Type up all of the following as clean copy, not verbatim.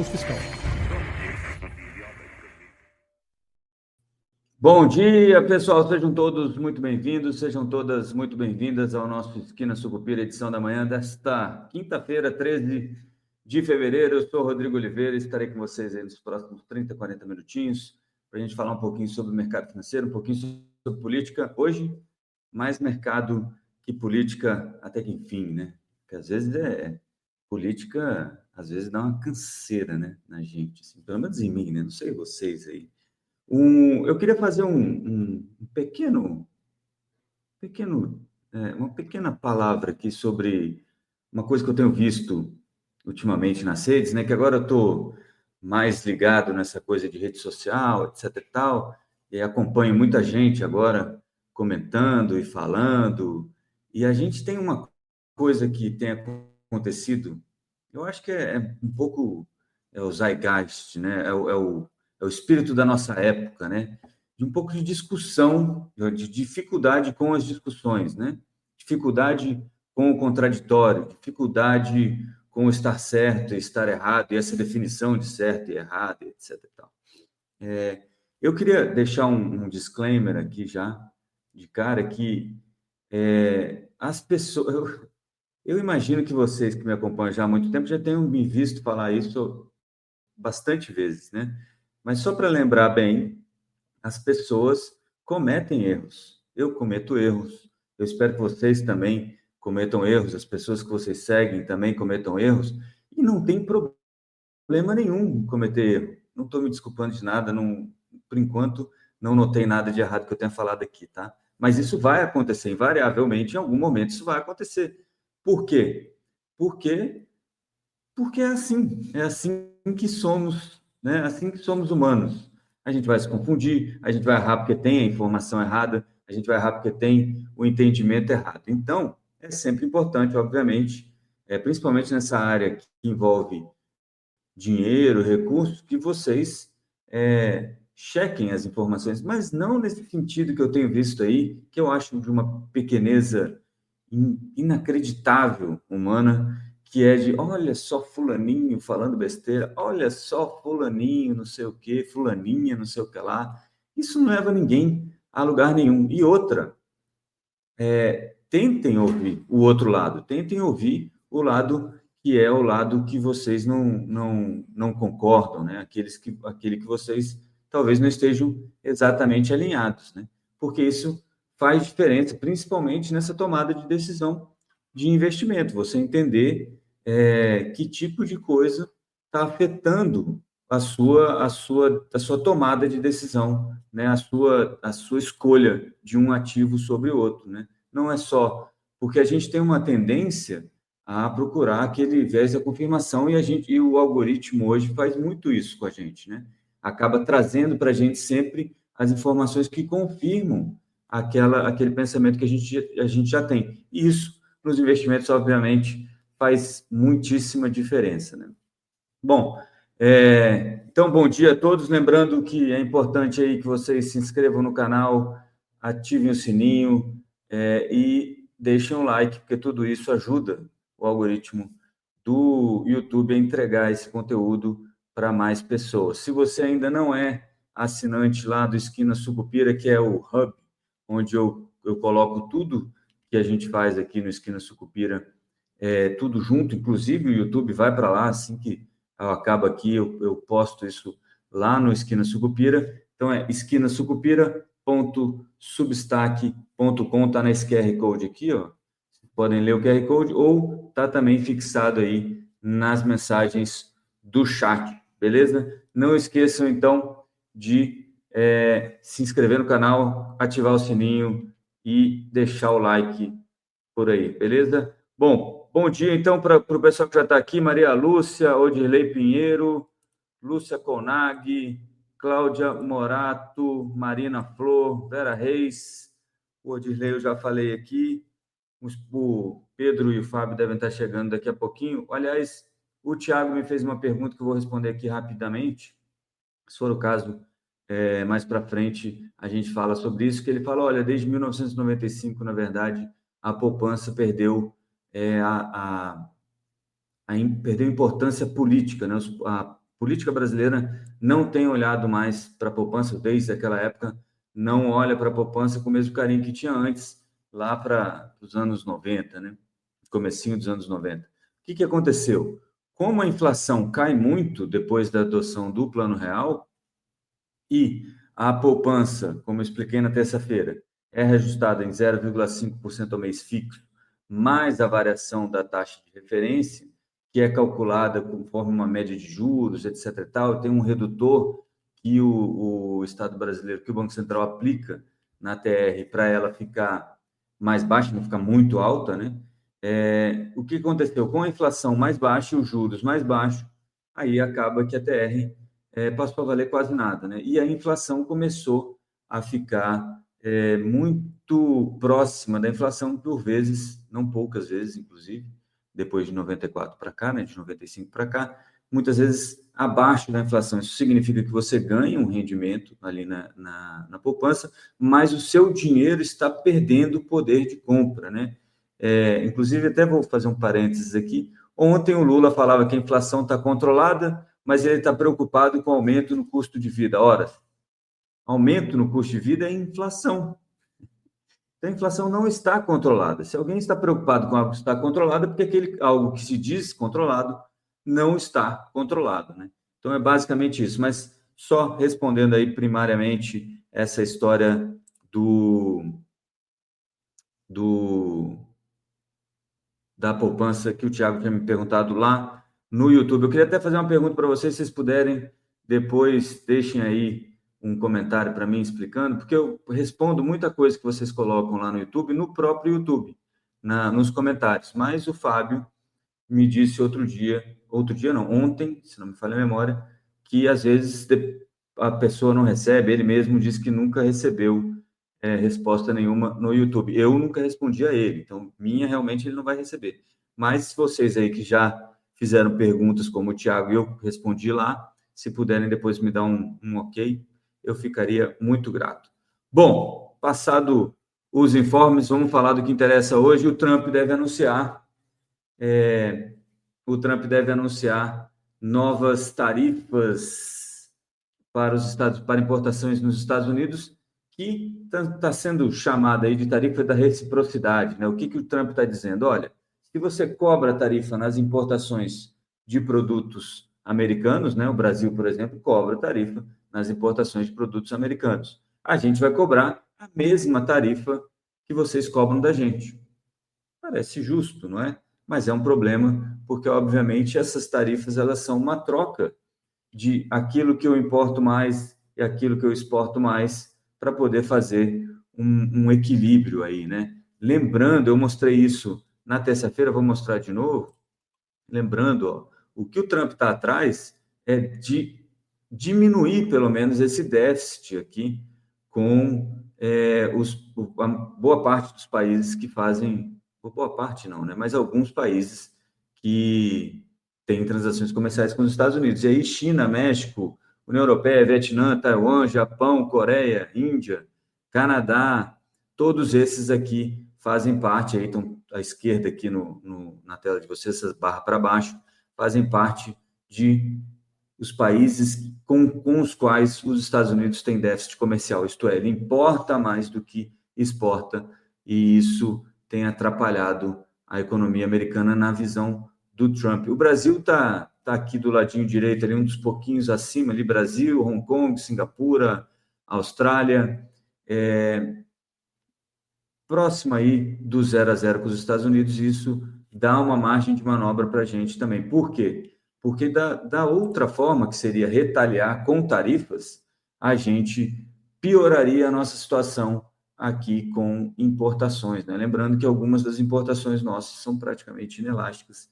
ajuste fiscal. Bom dia, pessoal. Sejam todos muito bem-vindos, sejam todas muito bem-vindas ao nosso Esquina Sucupira, edição da manhã desta quinta-feira, 13 de fevereiro. Eu sou Rodrigo Oliveira e estarei com vocês aí nos próximos 30, 40 minutinhos para a gente falar um pouquinho sobre o mercado financeiro, um pouquinho sobre política. Hoje, mais mercado que política, até que enfim, né? Porque às vezes política, às vezes dá uma canseira, né, na gente, assim, pelo menos em mim, né? Não sei vocês aí. Eu queria fazer uma pequena palavra aqui sobre uma coisa que eu tenho visto ultimamente nas redes, né? Que agora eu estou mais ligado nessa coisa de rede social, etc. e tal, e acompanho muita gente agora comentando e falando, e a gente tem uma coisa que tem acontecido, eu acho que é um pouco o zeitgeist, né? É o espírito da nossa época, né? De um pouco de discussão, de dificuldade com as discussões, né? Dificuldade com o contraditório, dificuldade com o estar certo e estar errado, e essa definição de certo e errado, etc. e tal. Eu queria deixar um disclaimer aqui já, de cara, que as pessoas. Eu imagino que vocês que me acompanham já há muito tempo já tenham me visto falar isso bastante vezes, né? Mas só para lembrar bem, as pessoas cometem erros. Eu cometo erros. Eu espero que vocês também cometam erros, as pessoas que vocês seguem também cometam erros. E não tem problema nenhum em cometer erro. Não estou me desculpando de nada, não, por enquanto não notei nada de errado que eu tenha falado aqui, tá? Mas isso vai acontecer, invariavelmente, em algum momento isso vai acontecer. Por quê? Porque, porque é assim que somos, né? É assim que somos humanos. A gente vai se confundir, a gente vai errar porque tem a informação errada, a gente vai errar porque tem o entendimento errado. Então, é sempre importante, obviamente, principalmente nessa área que envolve dinheiro, recursos, que vocês chequem as informações, mas não nesse sentido que eu tenho visto aí, que eu acho de uma pequeneza inacreditável humana, que é de, olha só fulaninho falando besteira, olha só fulaninho, não sei o quê, fulaninha, não sei o que lá. Isso não leva ninguém a lugar nenhum. E outra, tentem ouvir o outro lado, tentem ouvir o lado que é o lado que vocês não concordam, né? Aquele que vocês talvez não estejam exatamente alinhados, né? Porque isso faz diferença, principalmente nessa tomada de decisão de investimento. Você entender que tipo de coisa está afetando a sua tomada de decisão, né? A sua escolha de um ativo sobre o outro, né? Não é só porque a gente tem uma tendência a procurar aquele viés da confirmação e o algoritmo hoje faz muito isso com a gente, né? Acaba trazendo para a gente sempre as informações que confirmam aquele pensamento que a gente já tem. E isso, nos investimentos, obviamente, faz muitíssima diferença, né? Bom, então, bom dia a todos. Lembrando que é importante aí que vocês se inscrevam no canal, ativem o sininho, e deixem um like, porque tudo isso ajuda o algoritmo do YouTube a entregar esse conteúdo para mais pessoas. Se você ainda não é assinante lá do Esquina Sucupira, que é o hub, onde eu coloco tudo que a gente faz aqui no Esquina Sucupira, tudo junto, inclusive o YouTube vai para lá assim que eu acabo aqui, eu posto isso lá no Esquina Sucupira. Então é esquinasucupira.substack.com, está nesse QR Code aqui, ó. Podem ler o QR Code ou está também fixado aí nas mensagens do chat, beleza? Não esqueçam, então, de se inscrever no canal, ativar o sininho e deixar o like por aí, beleza? Bom dia, então, para o pessoal que já está aqui, Maria Lúcia, Odirley Pinheiro, Lúcia Conag, Cláudia Morato, Marina Flor, Vera Reis, o Odirley eu já falei aqui, o Pedro e o Fábio devem estar chegando daqui a pouquinho. Aliás, o Tiago me fez uma pergunta que eu vou responder aqui rapidamente. Se for o caso, mais para frente a gente fala sobre isso, que ele fala, olha, desde 1995, na verdade, a poupança perdeu perdeu importância política, né? A política brasileira não tem olhado mais para a poupança, desde aquela época, não olha para a poupança com o mesmo carinho que tinha antes, lá para os anos 90, né? Comecinho dos anos 90. O que aconteceu? Como a inflação cai muito depois da adoção do Plano Real e a poupança, como eu expliquei na terça-feira, é reajustada em 0,5% ao mês fixo, mais a variação da taxa de referência, que é calculada conforme uma média de juros, etc. e tal, tem um redutor que o Estado brasileiro, que o Banco Central aplica na TR para ela ficar mais baixa, não ficar muito alta, né? O que aconteceu? Com a inflação mais baixa e os juros mais baixos, aí acaba que a TR passou a valer quase nada, né? E a inflação começou a ficar muito próxima da inflação, por vezes, não poucas vezes, inclusive, depois de 94 para cá, né, de 95 para cá, muitas vezes abaixo da inflação. Isso significa que você ganha um rendimento ali na poupança, mas o seu dinheiro está perdendo o poder de compra, né? Inclusive, até vou fazer um parênteses aqui. Ontem o Lula falava que a inflação está controlada, mas ele está preocupado com o aumento no custo de vida. Ora, aumento no custo de vida é inflação. Então, a inflação não está controlada. Se alguém está preocupado com algo que está controlado, é porque algo que se diz controlado não está controlado, né? Então, é basicamente isso. Mas só respondendo aí primariamente essa história da poupança que o Thiago tinha me perguntado lá no YouTube. Eu queria até fazer uma pergunta para vocês, se vocês puderem, depois deixem aí um comentário para mim explicando, porque eu respondo muita coisa que vocês colocam lá no YouTube, no próprio YouTube, nos comentários. Mas o Fábio me disse outro dia não, ontem, se não me falha a memória, que às vezes a pessoa não recebe, ele mesmo disse que nunca recebeu resposta nenhuma no YouTube. Eu nunca respondi a ele, então minha realmente ele não vai receber. Mas vocês aí que já fizeram perguntas como o Thiago e eu respondi lá, se puderem depois me dar um ok, eu ficaria muito grato. Bom, passado os informes, vamos falar do que interessa hoje. O Trump deve anunciar novas tarifas para importações nos Estados Unidos, que está sendo chamada aí de tarifa da reciprocidade, né? O que o Trump está dizendo? Olha, se você cobra tarifa nas importações de produtos americanos, né? O Brasil, por exemplo, cobra tarifa nas importações de produtos americanos. A gente vai cobrar a mesma tarifa que vocês cobram da gente. Parece justo, não é? Mas é um problema, porque, obviamente, essas tarifas elas são uma troca de aquilo que eu importo mais e aquilo que eu exporto mais para poder fazer um equilíbrio aí, né? Lembrando, eu mostrei isso na terça-feira, vou mostrar de novo. Lembrando, ó, o que o Trump está atrás é de diminuir, pelo menos, esse déficit aqui com a boa parte dos países que fazem, boa parte não, né? Mas alguns países que têm transações comerciais com os Estados Unidos. E aí, China, México, União Europeia, Vietnã, Taiwan, Japão, Coreia, Índia, Canadá, todos esses aqui fazem parte, aí estão à esquerda aqui na tela de vocês, essas barras para baixo, fazem parte de os países com os quais os Estados Unidos têm déficit comercial, isto é, ele importa mais do que exporta, e isso tem atrapalhado a economia americana na visão do Trump. O Brasil está aqui do ladinho direito, ali, um dos pouquinhos acima, ali, Brasil, Hong Kong, Singapura, Austrália, próximo aí do 0-0 com os Estados Unidos, e isso dá uma margem de manobra para a gente também. Por quê? Porque da outra forma, que seria retaliar com tarifas, a gente pioraria a nossa situação aqui com importações, né? Lembrando que algumas das importações nossas são praticamente inelásticas.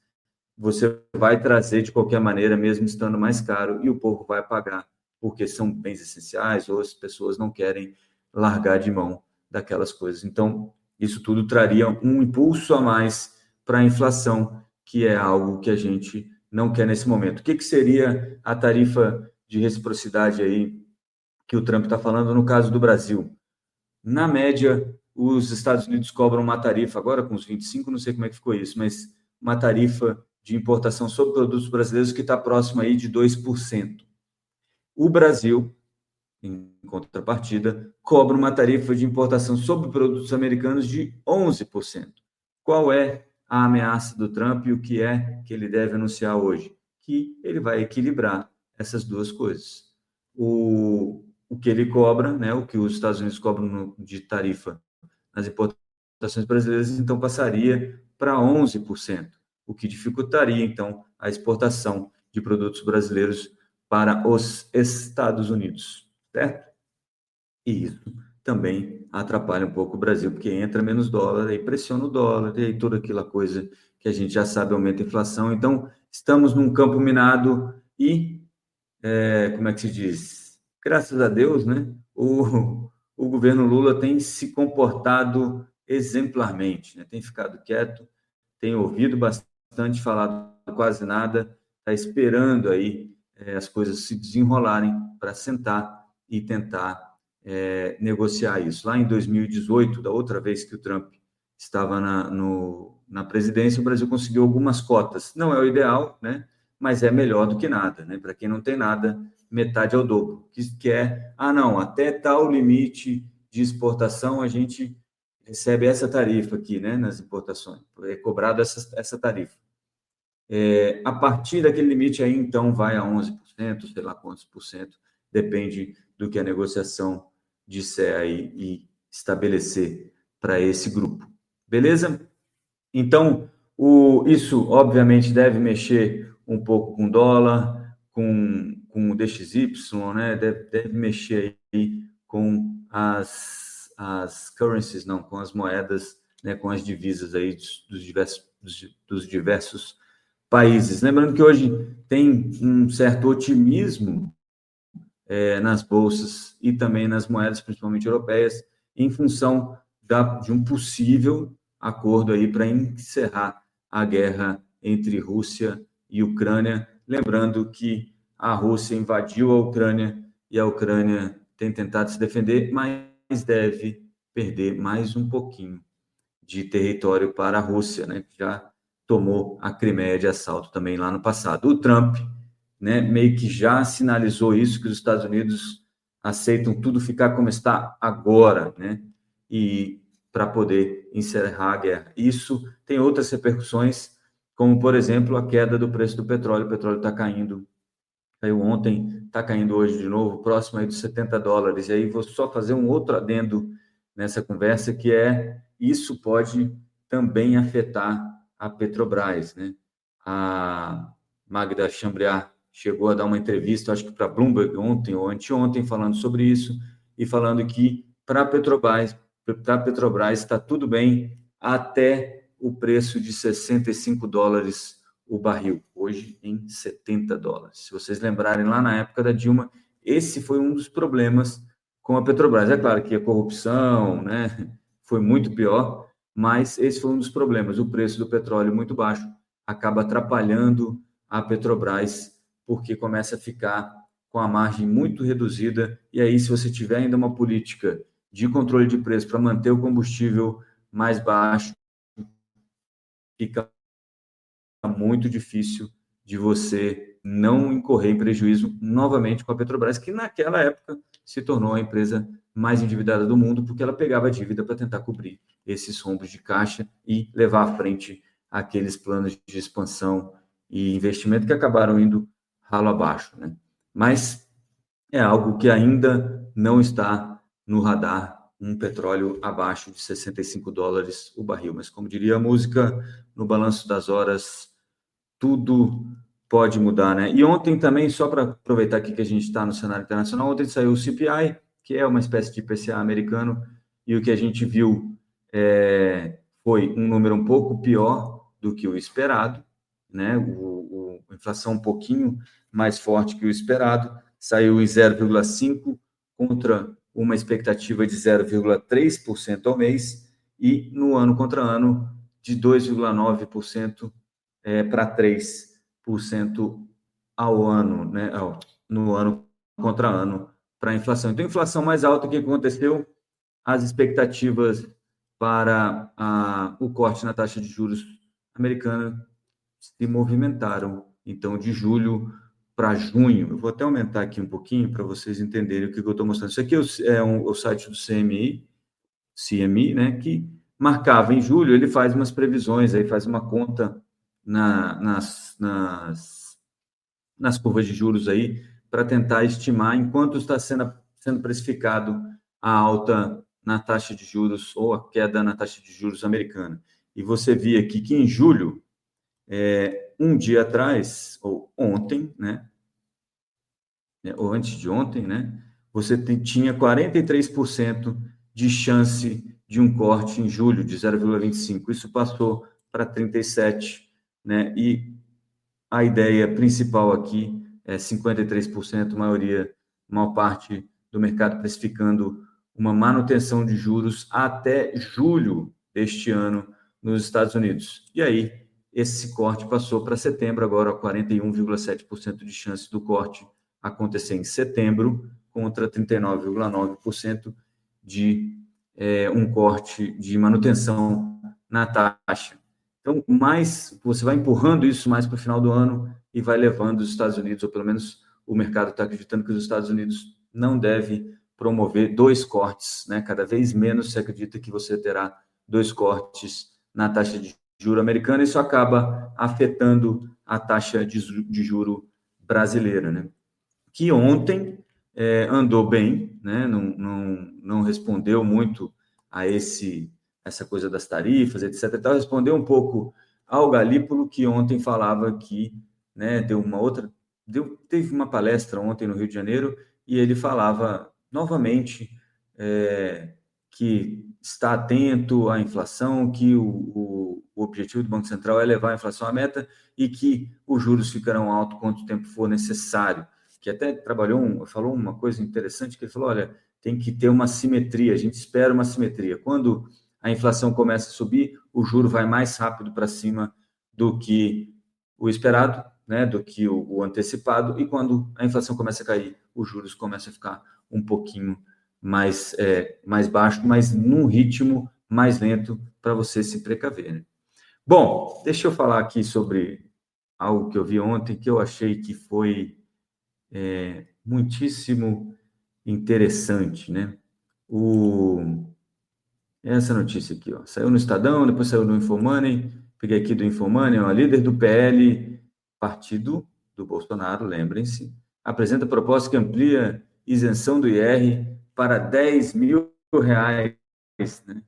Você vai trazer de qualquer maneira, mesmo estando mais caro, e o povo vai pagar, porque são bens essenciais ou as pessoas não querem largar de mão daquelas coisas. Então, isso tudo traria um impulso a mais para a inflação, que é algo que a gente não quer nesse momento. O que seria a tarifa de reciprocidade aí que o Trump está falando no caso do Brasil? Na média, os Estados Unidos cobram uma tarifa, agora com os 25, não sei como é que ficou isso, mas uma tarifa de importação sobre produtos brasileiros que está próximo aí de 2%. O Brasil, em contrapartida, cobra uma tarifa de importação sobre produtos americanos de 11%. Qual é a ameaça do Trump e o que é que ele deve anunciar hoje? Que ele vai equilibrar essas duas coisas. O que ele cobra, né, o que os Estados Unidos cobram de tarifa nas importações brasileiras, então passaria para 11%, o que dificultaria, então, a exportação de produtos brasileiros para os Estados Unidos, certo? E isso também atrapalha um pouco o Brasil, porque entra menos dólar, aí pressiona o dólar, e aí toda aquela coisa que a gente já sabe aumenta a inflação. Então, estamos num campo minado e, como é que se diz? Graças a Deus, né? O governo Lula tem se comportado exemplarmente, né? Tem ficado quieto, tem ouvido bastante, falado quase nada, está esperando aí as coisas se desenrolarem para sentar e tentar negociar isso. Lá em 2018, da outra vez que o Trump estava na presidência, o Brasil conseguiu algumas cotas. Não é o ideal, né? Mas é melhor do que nada, né? Para quem não tem nada, metade é o dobro. Que é, não, até tal limite de exportação a gente recebe essa tarifa aqui, né, nas importações, é cobrado essa tarifa. A partir daquele limite aí, então, vai a 11%, sei lá quantos por cento, depende do que a negociação disser aí e estabelecer para esse grupo. Beleza? Então, isso, obviamente, deve mexer um pouco com o dólar, com o DXY, né? Deve mexer aí com as currencies, não, com as moedas, né? Com as divisas aí dos diversos países. Lembrando que hoje tem um certo otimismo nas bolsas e também nas moedas, principalmente europeias, em função de um possível acordo aí para encerrar a guerra entre Rússia e Ucrânia. Lembrando que a Rússia invadiu a Ucrânia e a Ucrânia tem tentado se defender, mas deve perder mais um pouquinho de território para a Rússia, né? Que já tomou a Crimeia de assalto também lá no passado. O Trump, né, meio que já sinalizou isso, que os Estados Unidos aceitam tudo ficar como está agora, né? E para poder encerrar a guerra. Isso tem outras repercussões, como, por exemplo, a queda do preço do petróleo. O petróleo está caindo, caiu ontem, está caindo hoje de novo, próximo aí dos $70. E aí vou só fazer um outro adendo nessa conversa, que isso pode também afetar a Petrobras, né? A Magda Chambriard chegou a dar uma entrevista, acho que para a Bloomberg ontem ou anteontem, falando sobre isso e falando que para a Petrobras está tudo bem até o preço de $65 o barril, hoje em $70. Se vocês lembrarem, lá na época da Dilma, esse foi um dos problemas com a Petrobras. É claro que a corrupção, né, foi muito pior, mas esse foi um dos problemas. O preço do petróleo muito baixo acaba atrapalhando a Petrobras, porque começa a ficar com a margem muito reduzida. E aí, se você tiver ainda uma política de controle de preço para manter o combustível mais baixo, fica muito difícil de você não incorrer em prejuízo novamente com a Petrobras, que naquela época se tornou a empresa mais endividada do mundo, porque ela pegava a dívida para tentar cobrir esses rombos de caixa e levar à frente aqueles planos de expansão e investimento que acabaram indo ralo abaixo, né? Mas é algo que ainda não está no radar, um petróleo abaixo de $65 o barril. Mas, como diria a música, no balanço das horas, tudo pode mudar, né? E ontem também, só para aproveitar aqui que a gente está no cenário internacional, ontem saiu o CPI, que é uma espécie de IPCA americano, e o que a gente viu foi um número um pouco pior do que o esperado, né? A inflação um pouquinho mais forte que o esperado, saiu em 0,5 contra uma expectativa de 0,3% ao mês, e no ano contra ano de 2,9% para 3% ao ano, né? No ano contra ano para a inflação. Então, a inflação mais alta, o que aconteceu? As expectativas para o corte na taxa de juros americana se movimentaram. Então, de julho para junho, eu vou até aumentar aqui um pouquinho para vocês entenderem o que eu estou mostrando. Isso aqui é o site do CMI, né, que marcava em julho, ele faz umas previsões, aí faz uma conta nas curvas de juros aí, para tentar estimar em quanto está sendo precificado a alta na taxa de juros ou a queda na taxa de juros americana. E você via aqui que em julho, um dia atrás, ou ontem, né, ou antes de ontem, né, você tinha 43% de chance de um corte em julho de 0,25. Isso passou para 37%, né, e a ideia principal aqui é 53%, maior parte do mercado precificando uma manutenção de juros até julho deste ano nos Estados Unidos. E aí, esse corte passou para setembro, agora 41,7% de chance do corte acontecer em setembro, contra 39,9% de um corte de manutenção na taxa. Então, você vai empurrando isso mais para o final do ano e vai levando os Estados Unidos, ou pelo menos o mercado está acreditando que os Estados Unidos não deve promover 2 cortes, né? Cada vez menos se acredita que você terá 2 cortes na taxa de juro americana. Isso acaba afetando a taxa de juro brasileira, né? Que ontem andou bem, né? Não respondeu muito a essa coisa das tarifas, etc. Então, respondeu um pouco ao Galípolo, que ontem falava que, né, teve uma palestra ontem no Rio de Janeiro, e ele falava novamente que está atento à inflação, que o objetivo do Banco Central é levar a inflação à meta e que os juros ficarão altos quanto tempo for necessário. Que até falou uma coisa interessante, que ele falou, olha, tem que ter uma simetria, a gente espera uma simetria. Quando a inflação começa a subir, o juro vai mais rápido para cima do que o esperado, né, do que o antecipado, e quando a inflação começa a cair, os juros começam a ficar um pouquinho mais baixo, mas num ritmo mais lento para você se precaver, né? Bom, deixa eu falar aqui sobre algo que eu vi ontem, que eu achei que foi muitíssimo interessante, né? Essa notícia aqui, ó, saiu no Estadão, depois saiu no Infomoney, peguei aqui do Infomoney, ó, a líder do PL, partido do Bolsonaro, lembrem-se, apresenta proposta que amplia isenção do IR para R$ 10.000, né?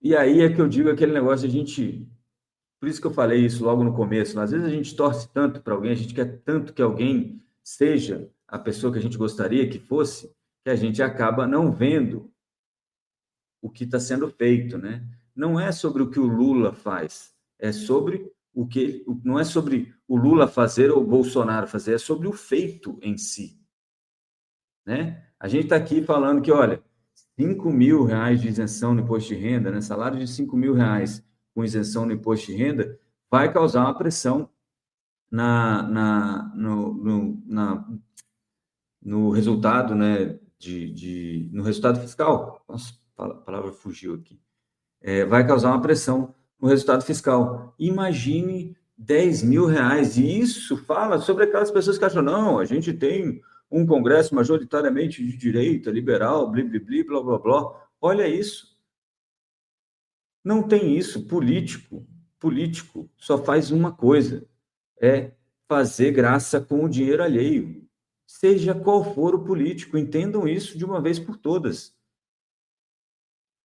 E aí é que eu digo aquele negócio, por isso que eu falei isso logo no começo, às vezes a gente torce tanto para alguém, a gente quer tanto que alguém seja a pessoa que a gente gostaria que fosse, que a gente acaba não vendo o que está sendo feito, né? Não é sobre o que o Lula faz, é sobre não é sobre o Lula fazer ou o Bolsonaro fazer, é sobre o feito em si, né? A gente está aqui falando que, olha, R$ 5.000 de isenção no imposto de renda, né? Salário de R$ 5.000 com isenção no imposto de renda vai causar uma pressão no resultado, né? No resultado fiscal. Nossa, a palavra fugiu aqui. Vai causar uma pressão no resultado fiscal. Imagine R$ 10.000. E isso fala sobre aquelas pessoas que acham, não, a gente tem um Congresso majoritariamente de direita, liberal, blá, blá, blá, blá. Olha isso. Não tem isso. Político só faz uma coisa, é fazer graça com o dinheiro alheio. Seja qual for o político, entendam isso de uma vez por todas.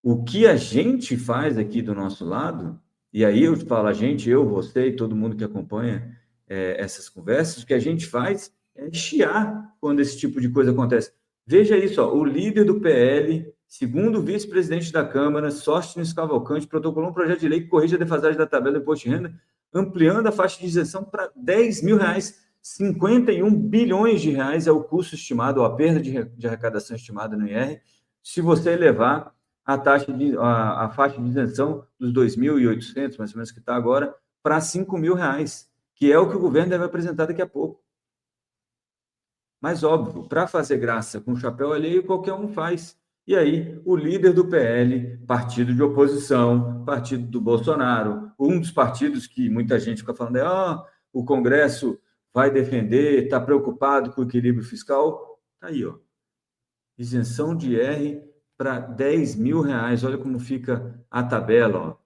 O que a gente faz aqui do nosso lado, e aí eu falo a gente, eu, você e todo mundo que acompanha essas conversas, o que a gente faz é chiar quando esse tipo de coisa acontece. Veja isso, ó, o líder do PL, segundo vice-presidente da Câmara, Sóstenes Cavalcante, protocolou um projeto de lei que corrige a defasagem da tabela do imposto de renda, ampliando a faixa de isenção para R$ 10.000. R$ 51 bilhões é o custo estimado, ou a perda de arrecadação estimada no IR, se você levar a faixa de isenção dos 2.800, mais ou menos, que está agora, para R$ 5.000, que é o que o governo deve apresentar daqui a pouco. Mas, óbvio, para fazer graça com chapéu alheio, qualquer um faz. E aí, o líder do PL, partido de oposição, partido do Bolsonaro, um dos partidos que muita gente fica falando o Congresso vai defender, está preocupado com o equilíbrio fiscal. Está aí, ó. Isenção de IR para R$ 10.000. Olha como fica a tabela, ó.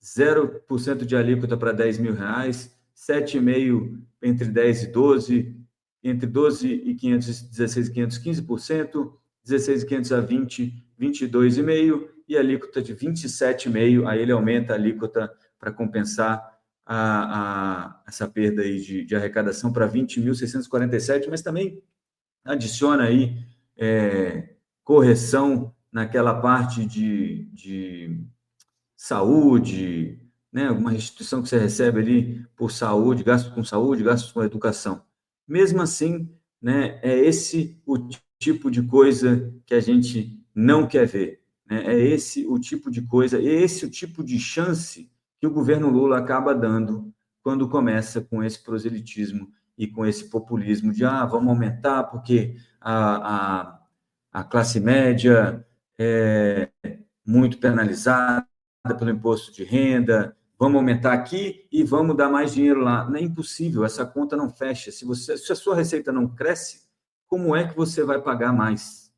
0% de alíquota para R$ 10.000, 7,5% entre 10 e 12, entre 12 e 500, 16 e 500, 15%, 16 e 500 a 20, 22,5%, e a alíquota de 27,5%, aí ele aumenta a alíquota para compensar essa perda aí de arrecadação para 20.647, mas também adiciona aí correção naquela parte de saúde, né? Alguma restituição que você recebe ali por saúde, gastos com educação. Mesmo assim, né, é esse o tipo de coisa que a gente não quer ver, né? É esse o tipo de coisa, é esse o tipo de chance que o governo Lula acaba dando quando começa com esse proselitismo e com esse populismo de vamos aumentar porque a classe média é muito penalizada pelo imposto de renda, vamos aumentar aqui e vamos dar mais dinheiro lá. Não é impossível, essa conta não fecha. Se a sua receita não cresce, como é que você vai pagar mais?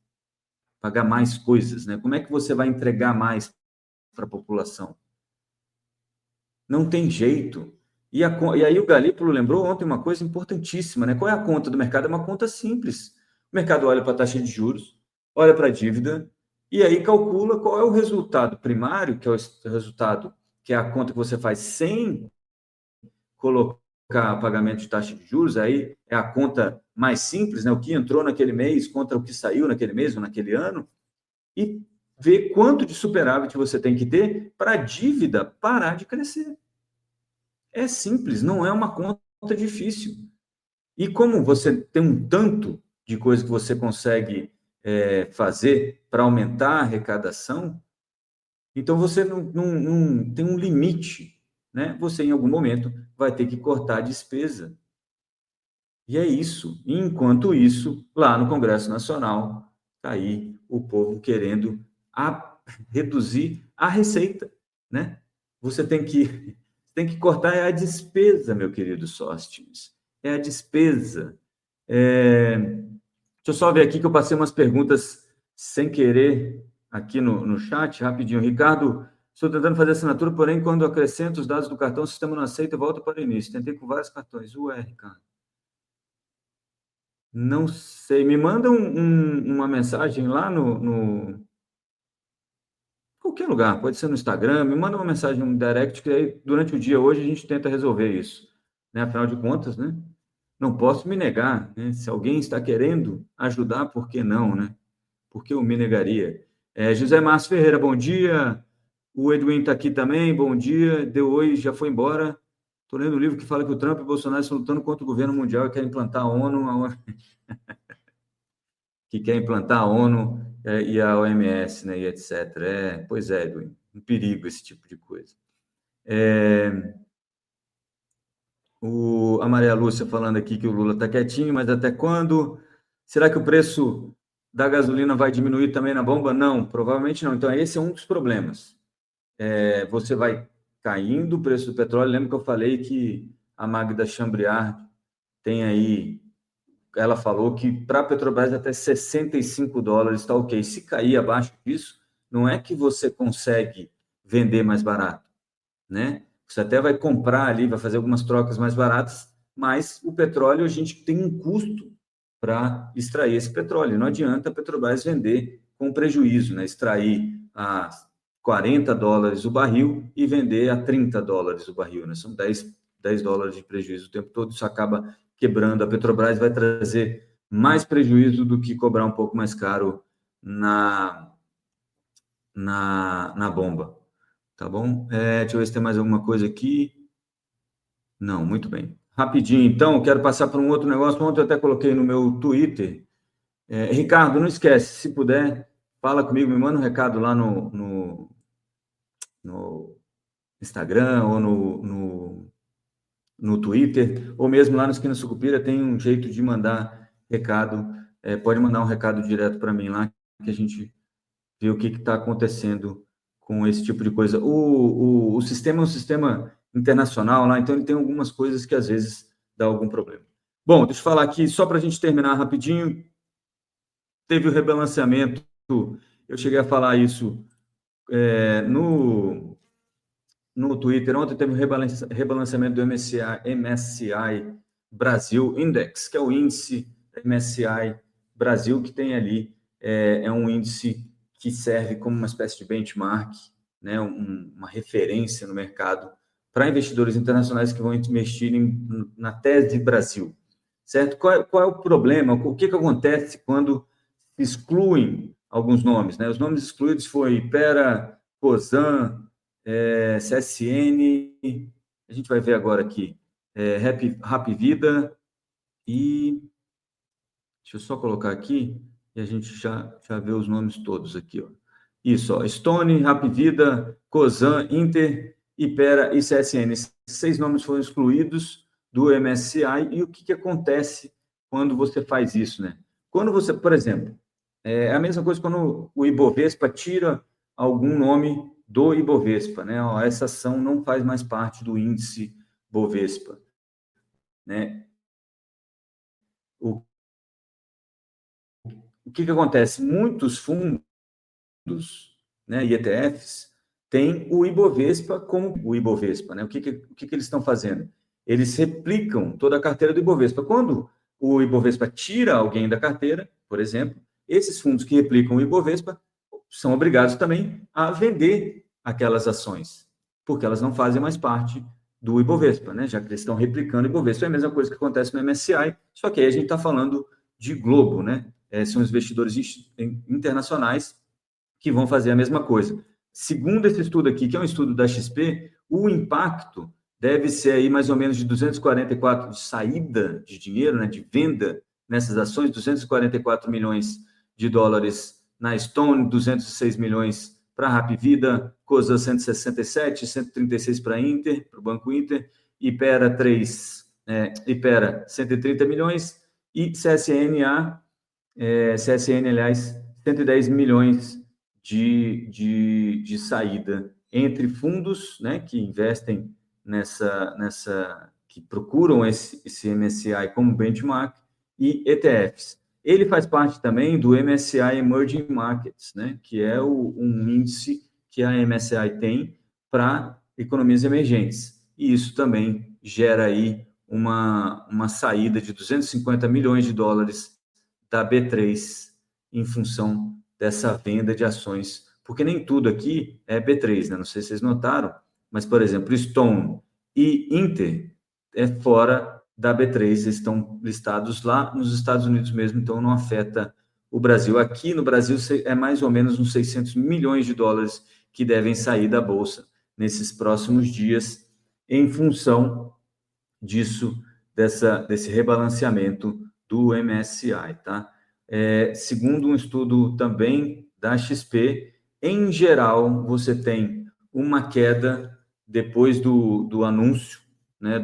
Pagar mais coisas, né? Como é que você vai entregar mais para a população? Não tem jeito. E aí o Galípolo lembrou ontem uma coisa importantíssima, né? Qual é a conta do mercado? É uma conta simples. O mercado olha para a taxa de juros, olha para a dívida, e aí calcula qual é o resultado primário, que é o resultado, que é a conta que você faz sem colocar pagamento de taxa de juros, aí é a conta mais simples, né? O que entrou naquele mês contra o que saiu naquele mês ou naquele ano, e ver quanto de superávit você tem que ter para a dívida parar de crescer. É simples, não é uma conta difícil. E como você tem um tanto de coisa que você consegue fazer para aumentar a arrecadação, então você não tem um limite, né? Você, em algum momento, vai ter que cortar a despesa. E é isso. E, enquanto isso, lá no Congresso Nacional, está aí o povo querendo reduzir a receita, né? Você tem que cortar a despesa, meu querido Sóstenes. É a despesa. Deixa eu só ver aqui que eu passei umas perguntas sem querer aqui no chat, rapidinho. Ricardo, estou tentando fazer assinatura, porém, quando acrescento os dados do cartão, o sistema não aceita e volta para o início. Tentei com vários cartões. Ué, Ricardo. Não sei. Me manda uma mensagem lá no qualquer lugar, pode ser no Instagram, me manda uma mensagem, um direct, que aí durante o dia hoje a gente tenta resolver isso, né? Afinal de contas, né? Não posso me negar, né? Se alguém está querendo ajudar, por que não, né? Por que eu me negaria? José Márcio Ferreira, bom dia. O Edwin está aqui também, bom dia. Deu oi, já foi embora. Estou lendo um livro que fala que o Trump e o Bolsonaro estão lutando contra o governo mundial e querem implantar a ONU, que quer implantar a ONU e a OMS, né, e etc. Pois é, Edwin, um perigo esse tipo de coisa. A Maria Lúcia falando aqui que o Lula está quietinho, mas até quando? Será que o preço da gasolina vai diminuir também na bomba? Não, provavelmente não. Então, esse é um dos problemas. Você vai caindo o preço do petróleo. Lembra que eu falei que a Magda Chambriard tem aí, ela falou que para a Petrobras até $65 está ok. Se cair abaixo disso, não é que você consegue vender mais barato, né? Você até vai comprar ali, vai fazer algumas trocas mais baratas, mas o petróleo, a gente tem um custo para extrair esse petróleo. Não adianta a Petrobras vender com prejuízo, né? Extrair a $40 o barril e vender a $30 o barril, né? São 10 dólares de prejuízo o tempo todo. Isso acaba quebrando. A Petrobras vai trazer mais prejuízo do que cobrar um pouco mais caro na bomba. Tá bom? Deixa eu ver se tem mais alguma coisa aqui. Não, muito bem. Rapidinho, então, quero passar por um outro negócio. Ontem eu até coloquei no meu Twitter. Ricardo, não esquece, se puder, fala comigo, me manda um recado lá no Instagram ou no Twitter, ou mesmo lá no Esquina Sucupira, tem um jeito de mandar recado. Pode mandar um recado direto para mim lá, que a gente ver o que está acontecendo com esse tipo de coisa. O sistema é um sistema internacional lá, então ele tem algumas coisas que às vezes dá algum problema. Bom, deixa eu falar aqui, só para a gente terminar rapidinho, teve o rebalanceamento, eu cheguei a falar isso no Twitter. Ontem teve o rebalanceamento do MSCI Brasil Index, que é o índice MSCI Brasil, que tem ali, é um índice que serve como uma espécie de benchmark, né, uma referência no mercado para investidores internacionais que vão investir na tese Brasil, certo? Qual é o problema? O que acontece quando excluem alguns nomes, né? Os nomes excluídos foi Ipera, Cosan, CSN, a gente vai ver agora aqui, Rap Vida e deixa eu só colocar aqui e a gente já vê os nomes todos aqui, ó. Isso, ó, Stone, Rap Vida, Cosan, Inter, Ipera e CSN. Esses 6 nomes foram excluídos do MSCI e o que acontece quando você faz isso, né? Quando você, por exemplo, é a mesma coisa quando o Ibovespa tira algum nome do Ibovespa, né? Ó, essa ação não faz mais parte do índice Bovespa, né? O, o que acontece? Muitos fundos, né, e ETFs, têm o Ibovespa como o Ibovespa, né? O que eles estão fazendo? Eles replicam toda a carteira do Ibovespa. Quando o Ibovespa tira alguém da carteira, por exemplo, esses fundos que replicam o Ibovespa são obrigados também a vender aquelas ações, porque elas não fazem mais parte do Ibovespa, né? Já que eles estão replicando o Ibovespa. É a mesma coisa que acontece no MSCI, só que aí a gente está falando de globo, né? São investidores internacionais que vão fazer a mesma coisa. Segundo esse estudo aqui, que é um estudo da XP, o impacto deve ser aí mais ou menos de 244 de saída de dinheiro, né, de venda nessas ações, 244 milhões de dólares na Stone, 206 milhões para a Rapvida, Cosan 167, 136 para Inter, para o Banco Inter, Ipera 3, Ipera 130 milhões e CSN, aliás, 110 milhões de saída entre fundos, né, que investem que procuram esse MSCI como benchmark e ETFs. Ele faz parte também do MSCI Emerging Markets, né, que é um índice que a MSCI tem para economias emergentes. E isso também gera aí uma saída de 250 milhões de dólares da B3 em função dessa venda de ações, porque nem tudo aqui é B3, né? Não sei se vocês notaram, mas, por exemplo, Stone e Inter é fora da B3, estão listados lá nos Estados Unidos mesmo, então não afeta o Brasil. Aqui no Brasil é mais ou menos uns 600 milhões de dólares que devem sair da Bolsa nesses próximos dias, em função disso, desse rebalanceamento do MSCI, tá? Segundo um estudo também da XP, em geral, você tem uma queda depois do anúncio, né,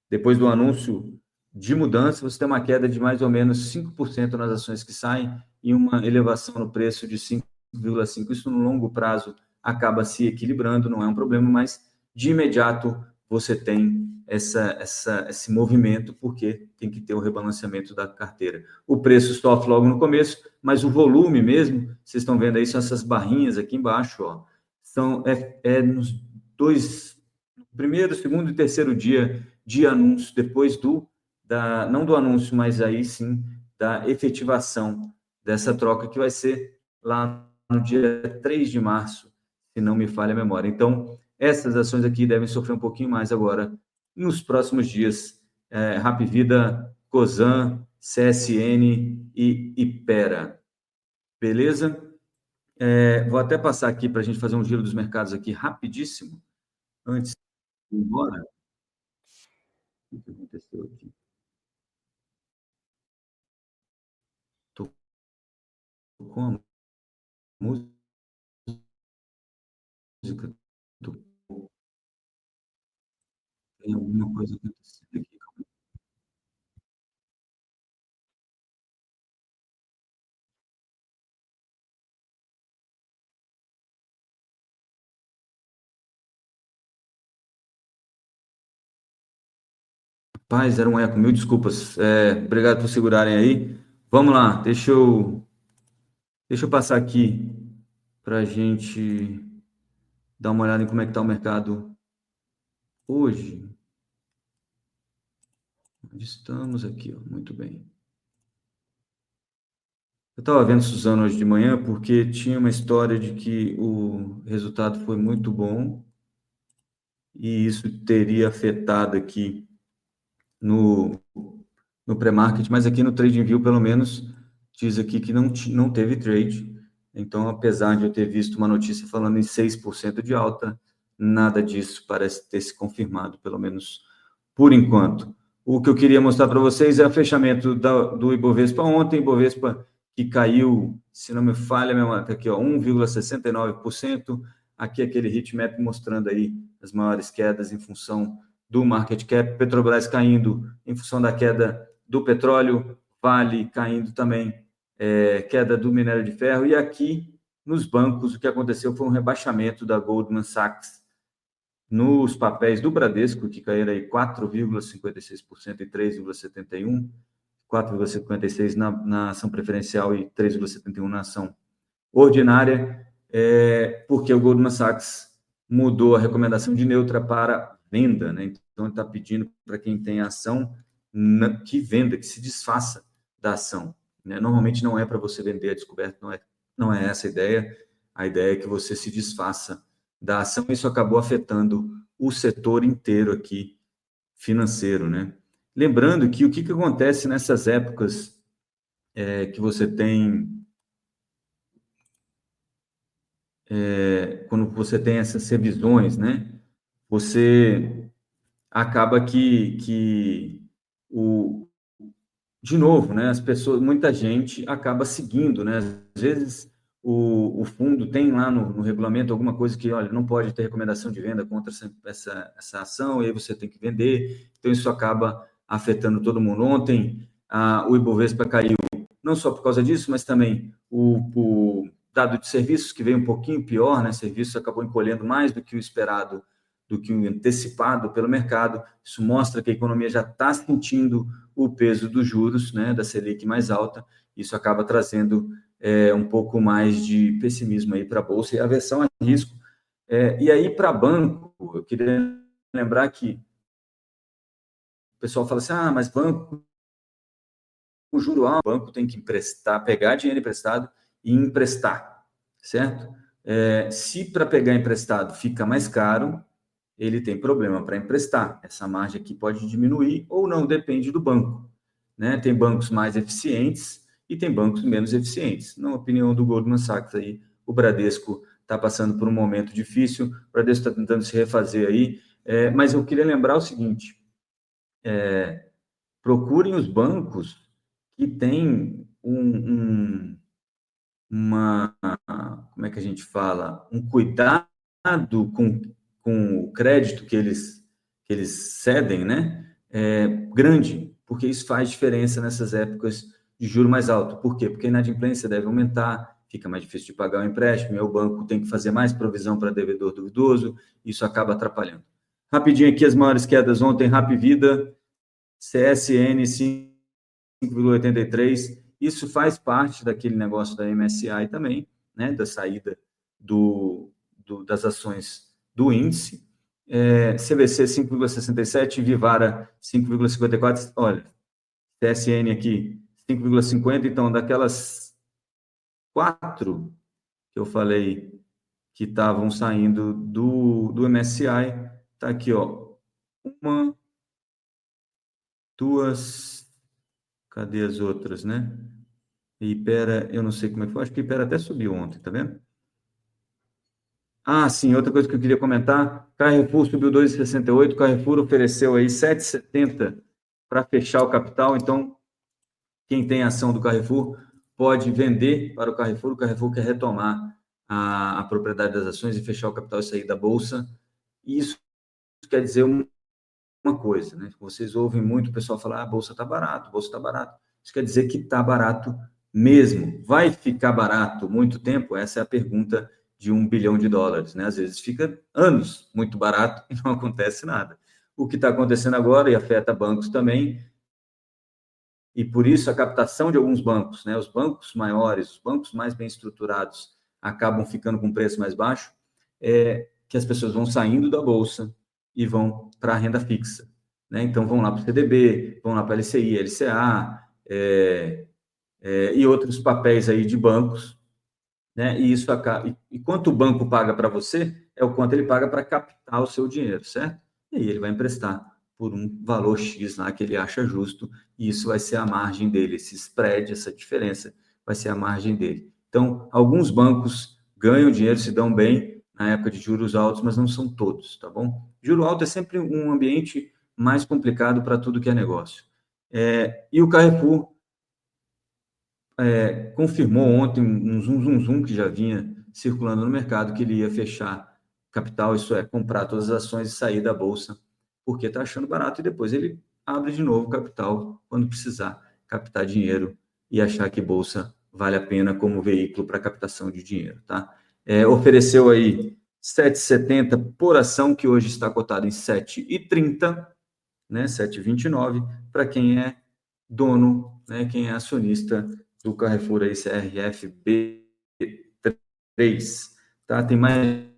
depois do anúncio de mudança, você tem uma queda de mais ou menos 5% nas ações que saem e uma elevação no preço de 5,5%. Isso no longo prazo acaba se equilibrando, não é um problema, mas de imediato você tem esse movimento, porque tem que ter o rebalanceamento da carteira. O preço sofre logo no começo, mas o volume mesmo, vocês estão vendo aí, são essas barrinhas aqui embaixo, ó, nos primeiro, segundo e terceiro dia de anúncio, depois não do anúncio, mas aí sim da efetivação dessa troca, que vai ser lá no dia 3 de março, se não me falha a memória. Então, essas ações aqui devem sofrer um pouquinho mais agora, nos próximos dias. Rapvida, Cosan, CSN e Ipera. Beleza? Vou até passar aqui para a gente fazer um giro dos mercados aqui rapidíssimo, antes de ir embora. O que aconteceu aqui? Estou com a música, tô, tem alguma coisa acontecendo aqui. Paz, era um eco, mil desculpas. Obrigado por segurarem aí. Vamos lá, deixa eu passar aqui para a gente dar uma olhada em como é que está o mercado hoje. Onde estamos aqui, ó, muito bem. Eu estava vendo Suzano hoje de manhã porque tinha uma história de que o resultado foi muito bom e isso teria afetado aqui no, no pré-market, mas aqui no TradingView, pelo menos, diz aqui que não teve trade. Então, apesar de eu ter visto uma notícia falando em 6% de alta, nada disso parece ter se confirmado, pelo menos por enquanto. O que eu queria mostrar para vocês é o fechamento do Ibovespa ontem, Ibovespa que caiu, se não me falha a memória, tá aqui, ó, 1,69%. Aqui aquele heatmap mostrando aí as maiores quedas em função do market cap, Petrobras caindo em função da queda do petróleo, Vale caindo também, queda do minério de ferro, e aqui nos bancos o que aconteceu foi um rebaixamento da Goldman Sachs nos papéis do Bradesco, que caíram aí 4,56% e 3,71%, 4,56% na ação preferencial e 3,71% na ação ordinária, porque o Goldman Sachs mudou a recomendação de neutra para venda, né? Então ele está pedindo para quem tem ação que venda, que se desfaça da ação, né? Normalmente não é para você vender a descoberto, não é essa a ideia. A ideia é que você se desfaça da ação. Isso acabou afetando o setor inteiro aqui financeiro, né? Lembrando que o que acontece nessas épocas que você tem quando você tem essas revisões, né? Você acaba de novo, né? As pessoas, muita gente acaba seguindo, né? Às vezes o fundo tem lá no regulamento alguma coisa que, olha, não pode ter recomendação de venda contra essa ação, e aí você tem que vender. Então isso acaba afetando todo mundo. Ontem o Ibovespa caiu não só por causa disso, mas também o dado de serviços, que veio um pouquinho pior, né? Serviços acabou encolhendo mais do que o esperado, do que o antecipado pelo mercado. Isso mostra que a economia já está sentindo o peso dos juros, né, da Selic mais alta. Isso acaba trazendo um pouco mais de pessimismo aí para a Bolsa e aversão a risco. E aí, para banco, eu queria lembrar que o pessoal fala assim, mas banco, o juro alto, o banco tem que emprestar, pegar dinheiro emprestado e emprestar, certo? Se para pegar emprestado fica mais caro, ele tem problema para emprestar. Essa margem aqui pode diminuir ou não, depende do banco, né? Tem bancos mais eficientes e tem bancos menos eficientes. Na opinião do Goldman Sachs, aí, o Bradesco está passando por um momento difícil, o Bradesco está tentando se refazer aí, mas eu queria lembrar o seguinte, procurem os bancos que têm como é que a gente fala, um cuidado com o crédito que eles cedem, né? Grande, porque isso faz diferença nessas épocas de juro mais alto. Por quê? Porque a inadimplência deve aumentar, fica mais difícil de pagar o empréstimo, e o banco tem que fazer mais provisão para devedor duvidoso, isso acaba atrapalhando. Rapidinho aqui, as maiores quedas ontem, Rapvida, CSN 5,83%, isso faz parte daquele negócio da MSCI também, né, da saída das ações do índice. CVC 5,67%, Vivara 5,54%, olha, TSN aqui 5,50%, então daquelas 4 que eu falei que estavam saindo do MSCI, tá aqui, ó, 1, 2, cadê as outras, né? Ipera, eu não sei como é que foi, acho que Ipera até subiu ontem, tá vendo? Sim, outra coisa que eu queria comentar, Carrefour subiu 2,68, Carrefour ofereceu aí 7,70 para fechar o capital, então quem tem ação do Carrefour pode vender para o Carrefour quer retomar a propriedade das ações e fechar o capital e sair da Bolsa. Isso quer dizer uma coisa, né? Vocês ouvem muito o pessoal falar, a Bolsa está barato, Bolsa está barato. Isso quer dizer que está barato mesmo. Vai ficar barato muito tempo? Essa é a pergunta de $1 bilhão, né? Às vezes fica anos muito barato e não acontece nada. o que está acontecendo agora, e afeta bancos também, e por isso a captação de alguns bancos, né, os bancos maiores, os bancos mais bem estruturados, acabam ficando com preço mais baixo, que as pessoas vão saindo da Bolsa e vão para a renda fixa. Né? Então, vão lá para o CDB, vão lá para a LCI, LCA, e outros papéis aí de bancos, né? E isso acaba. E quanto o banco paga para você é o quanto ele paga para captar o seu dinheiro, certo? E aí ele vai emprestar por um valor X lá que ele acha justo, e isso vai ser a margem dele, esse spread, essa diferença vai ser a margem dele. Então, alguns bancos ganham dinheiro, se dão bem na época de juros altos, mas não são todos, tá bom? Juro alto é sempre um ambiente mais complicado para tudo que é negócio. E o Carrefour confirmou ontem um zoom que já vinha circulando no mercado, que ele ia fechar capital, isso é, comprar todas as ações e sair da Bolsa, porque está achando barato, e depois ele abre de novo capital quando precisar captar dinheiro e achar que Bolsa vale a pena como veículo para captação de dinheiro, tá? Ofereceu aí 7,70 por ação, que hoje está cotado em 7,30, né, 7,29, para quem é dono, né, quem é acionista do Carrefour aí, CRFB3, tá? Tem mais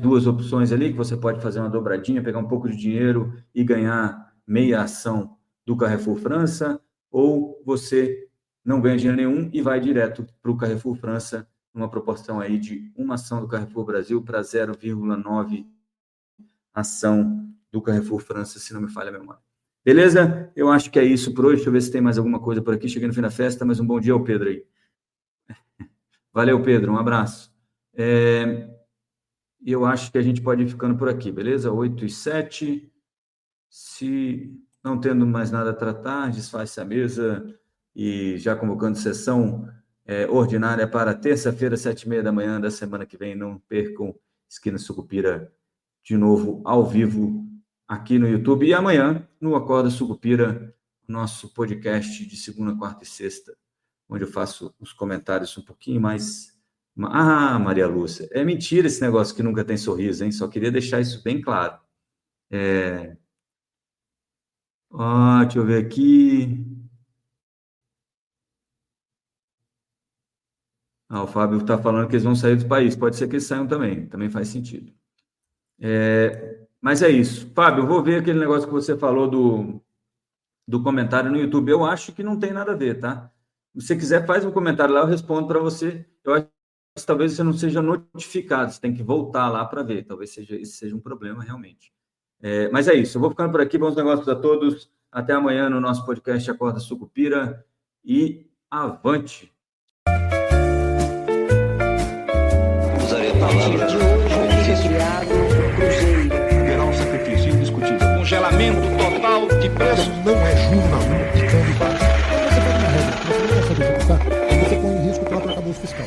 duas opções ali, que você pode fazer uma dobradinha, pegar um pouco de dinheiro e ganhar meia ação do Carrefour França, ou você não ganha dinheiro nenhum e vai direto para o Carrefour França, numa proporção aí de uma ação do Carrefour Brasil para 0,9 ação do Carrefour França, se não me falha a memória. Beleza? Eu acho que é isso por hoje. Deixa eu ver se tem mais alguma coisa por aqui. Cheguei no fim da festa, mas um bom dia ao Pedro aí. Valeu, Pedro. Um abraço. Eu acho que a gente pode ir ficando por aqui, beleza? 8h07. Se não tendo mais nada a tratar, desfaz-se a mesa e já convocando sessão ordinária para terça-feira, 7h30 da manhã da semana que vem. Não percam Esquina Sucupira de novo ao vivo aqui no YouTube, e amanhã no Acorda Sucupira, nosso podcast de segunda, quarta e sexta, onde eu faço os comentários um pouquinho mais... Maria Lúcia, é mentira esse negócio que nunca tem sorriso, hein? Só queria deixar isso bem claro. Deixa eu ver aqui. O Fábio está falando que eles vão sair do país. Pode ser que eles saiam também faz sentido. Mas é isso. Fábio, eu vou ver aquele negócio que você falou do comentário no YouTube. Eu acho que não tem nada a ver, tá? Se você quiser, faz um comentário lá, eu respondo para você. Eu acho que talvez você não seja notificado, você tem que voltar lá para ver. Talvez esse seja um problema, realmente. Mas é isso. Eu vou ficando por aqui. Bons negócios a todos. Até amanhã no nosso podcast Acorda Sucupira. E avante! Usarei a palavra de hoje, Cruzeiro. Haverá um sacrifício indiscutível. Congelamento total de preço. Não é jornalisticando baixo. Quando você faz uma regra que você não consegue executar, você põe em risco o próprio arcabouço fiscal.